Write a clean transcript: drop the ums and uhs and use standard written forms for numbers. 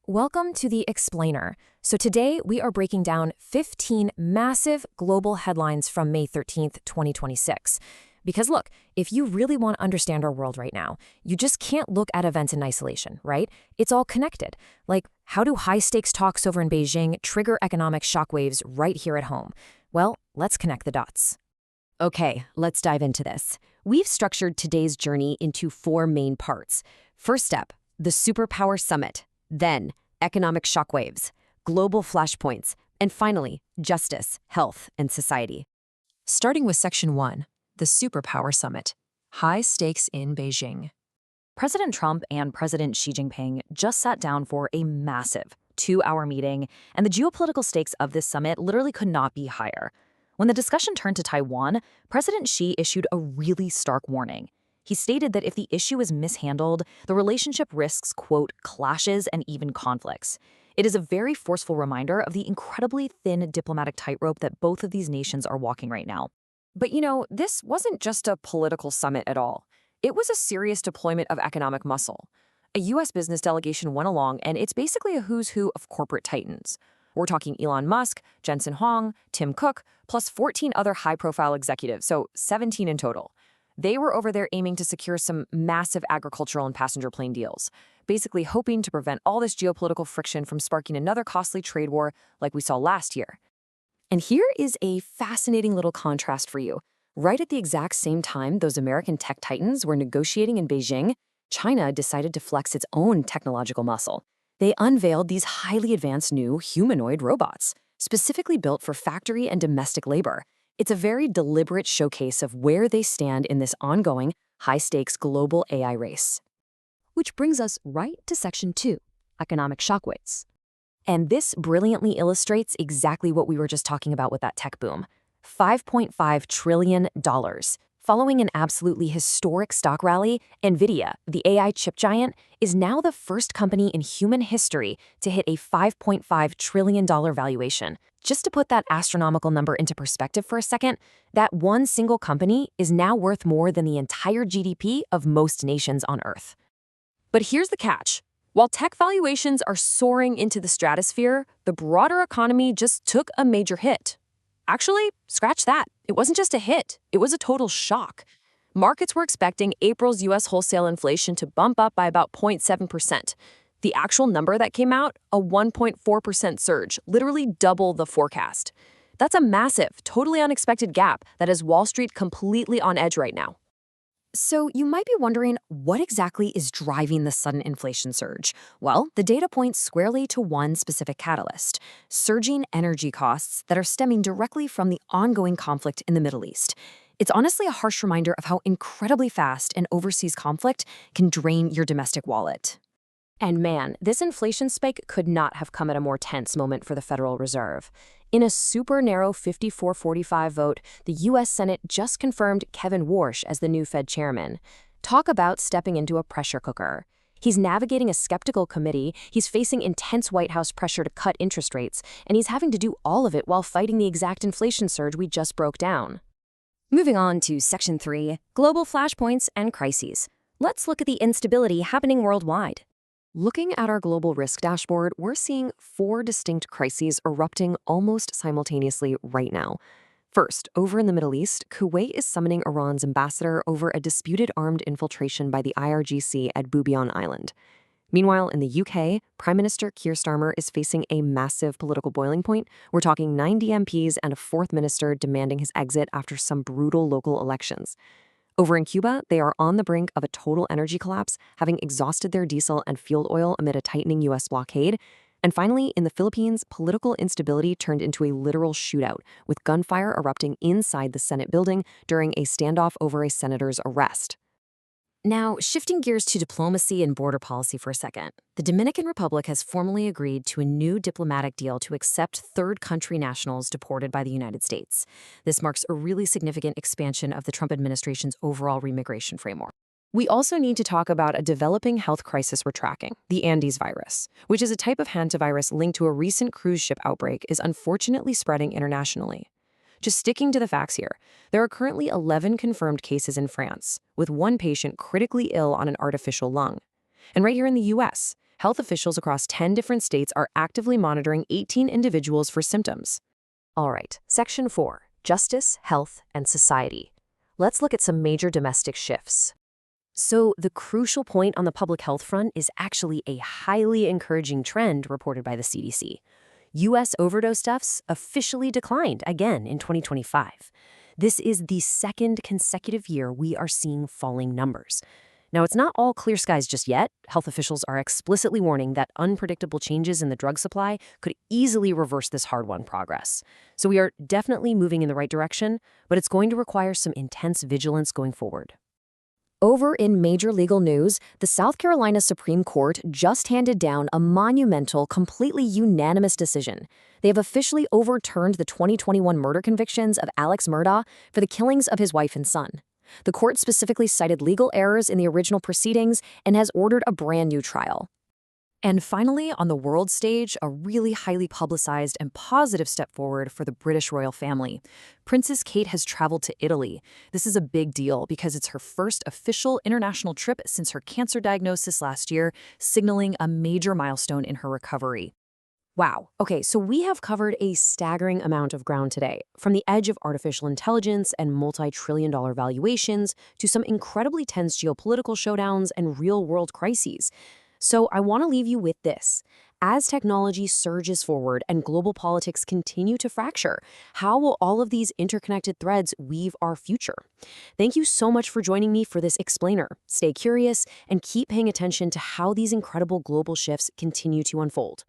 Welcome to The Explainer. So today we are breaking down 15 massive global headlines from May 13th, 2026. Because look, if you really want to understand our world right now, you just can't look at events in isolation, right? It's all connected. Like, how do high-stakes talks over in Beijing trigger economic shockwaves right here at home? Well, let's connect the dots. Okay, let's dive into this. We've structured today's journey into four main parts. First step, the Superpower Summit. Then, economic shockwaves, global flashpoints, and finally, justice, health, and society. Starting with Section 1, the Superpower Summit. High stakes in Beijing. President Trump and President Xi Jinping just sat down for a massive 2-hour meeting, and the geopolitical stakes of this summit literally could not be higher. When the discussion turned to Taiwan, President Xi issued a really stark warning. He stated that if the issue is mishandled, the relationship risks, quote, clashes and even conflicts. It is a very forceful reminder of the incredibly thin diplomatic tightrope that both of these nations are walking right now. But this wasn't just a political summit at all. It was a serious deployment of economic muscle. A U.S. business delegation went along, and it's basically a who's who of corporate titans. We're talking Elon Musk, Jensen Huang, Tim Cook, plus 14 other high-profile executives, so 17 in total. They were over there aiming to secure some massive agricultural and passenger plane deals, basically hoping to prevent all this geopolitical friction from sparking another costly trade war like we saw last year. And here is a fascinating little contrast for you. Right at the exact same time those American tech titans were negotiating in Beijing, China decided to flex its own technological muscle. They unveiled these highly advanced new humanoid robots, specifically built for factory and domestic labor. It's a very deliberate showcase of where they stand in this ongoing, high-stakes global AI race. Which brings us right to Section 2, economic shockwaves. And this brilliantly illustrates exactly what we were just talking about with that tech boom. $5.5 trillion. Following an absolutely historic stock rally, NVIDIA, the AI chip giant, is now the first company in human history to hit a $5.5 trillion valuation. Just to put that astronomical number into perspective for a second, that one single company is now worth more than the entire GDP of most nations on Earth. But here's the catch. While tech valuations are soaring into the stratosphere, the broader economy just took a major hit. Actually, scratch that. It wasn't just a hit. It was a total shock. Markets were expecting April's U.S. wholesale inflation to bump up by about 0.7%. The actual number that came out, a 1.4% surge, literally double the forecast. That's a massive, totally unexpected gap that has Wall Street completely on edge right now. So you might be wondering, what exactly is driving the sudden inflation surge? Well, the data points squarely to one specific catalyst: surging energy costs that are stemming directly from the ongoing conflict in the Middle East. It's honestly a harsh reminder of how incredibly fast an overseas conflict can drain your domestic wallet. And man, this inflation spike could not have come at a more tense moment for the Federal Reserve. In a super narrow 54-45 vote, the U.S. Senate just confirmed Kevin Warsh as the new Fed chairman. Talk about stepping into a pressure cooker. He's navigating a skeptical committee, he's facing intense White House pressure to cut interest rates, and he's having to do all of it while fighting the exact inflation surge we just broke down. Moving on to Section 3, global flashpoints and crises. Let's look at the instability happening worldwide. Looking at our global risk dashboard, we're seeing 4 distinct crises erupting almost simultaneously right now. First, over in the Middle East, Kuwait is summoning Iran's ambassador over a disputed armed infiltration by the IRGC at Boubion Island. Meanwhile, in the UK, Prime Minister Keir Starmer is facing a massive political boiling point. We're talking 90 MPs and a 4th minister demanding his exit after some brutal local elections. Over in Cuba, they are on the brink of a total energy collapse, having exhausted their diesel and fuel oil amid a tightening U.S. blockade. And finally, in the Philippines, political instability turned into a literal shootout, with gunfire erupting inside the Senate building during a standoff over a senator's arrest. Now, shifting gears to diplomacy and border policy for a second, the Dominican Republic has formally agreed to a new diplomatic deal to accept third-country nationals deported by the United States. This marks a really significant expansion of the Trump administration's overall remigration framework. We also need to talk about a developing health crisis we're tracking, the Andes virus, which is a type of hantavirus linked to a recent cruise ship outbreak, is unfortunately spreading internationally. Just sticking to the facts here, there are currently 11 confirmed cases in France, with one patient critically ill on an artificial lung. And right here in the U.S., health officials across 10 different states are actively monitoring 18 individuals for symptoms. All right, Section 4, Justice, Health, and Society. Let's look at some major domestic shifts. So the crucial point on the public health front is actually a highly encouraging trend reported by the CDC. U.S. overdose deaths officially declined again in 2025. This is the second consecutive year we are seeing falling numbers. Now, it's not all clear skies just yet. Health officials are explicitly warning that unpredictable changes in the drug supply could easily reverse this hard-won progress. So we are definitely moving in the right direction, but it's going to require some intense vigilance going forward. Over in major legal news, the South Carolina Supreme Court just handed down a monumental, completely unanimous decision. They have officially overturned the 2021 murder convictions of Alex Murdaugh for the killings of his wife and son. The court specifically cited legal errors in the original proceedings and has ordered a brand new trial. And finally, on the world stage, a really highly publicized and positive step forward for the British royal family. Princess Kate has traveled to Italy. This is a big deal because it's her first official international trip since her cancer diagnosis last year, signaling a major milestone in her recovery. Wow. Okay, so we have covered a staggering amount of ground today, from the edge of artificial intelligence and multi-trillion-dollar valuations to some incredibly tense geopolitical showdowns and real-world crises. So I want to leave you with this. As technology surges forward and global politics continue to fracture, how will all of these interconnected threads weave our future? Thank you so much for joining me for this explainer. Stay curious and keep paying attention to how these incredible global shifts continue to unfold.